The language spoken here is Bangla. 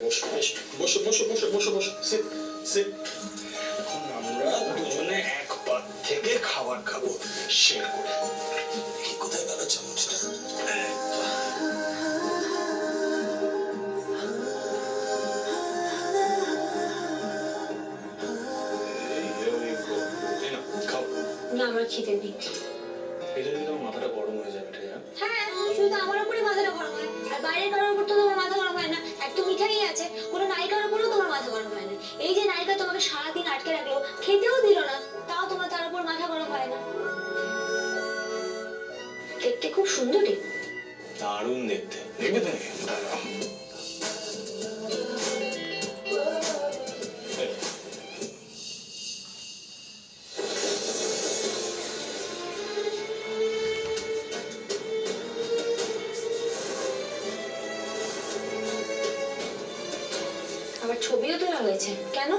বসো বসো বসো বসো বসো বসো সিট সিট। এখন আমরা দুজনে এক পাত থেকে খাবার খাবো শেয়ার করে। কি কোথায় গেল চামচটা? খাও। না আমার খিদে নেই। এটা দিলে আমার মাথাটা গরম হয়ে যাবে। হ্যাঁ শুধু আমার উপরে মাথাটা গরম হয়, আর বাইরের কারোর উপর তো তোমার মাথা গরম হয় না। এক তো মিঠাই আছে, কোনো নায়িকার উপরেও তোমার মাথা গরম হয় না। এই যে নায়িকা তোমাকে সারাদিন আটকে রাখলো, খেতেও দিল না, তাও তোমার তার উপর মাথা গরম হয় না। দেখতে খুব সুন্দরী। দারুণ দেখতে, দেখবে তো নাকি? আবার ছবিও তোলা হয়েছে কেন?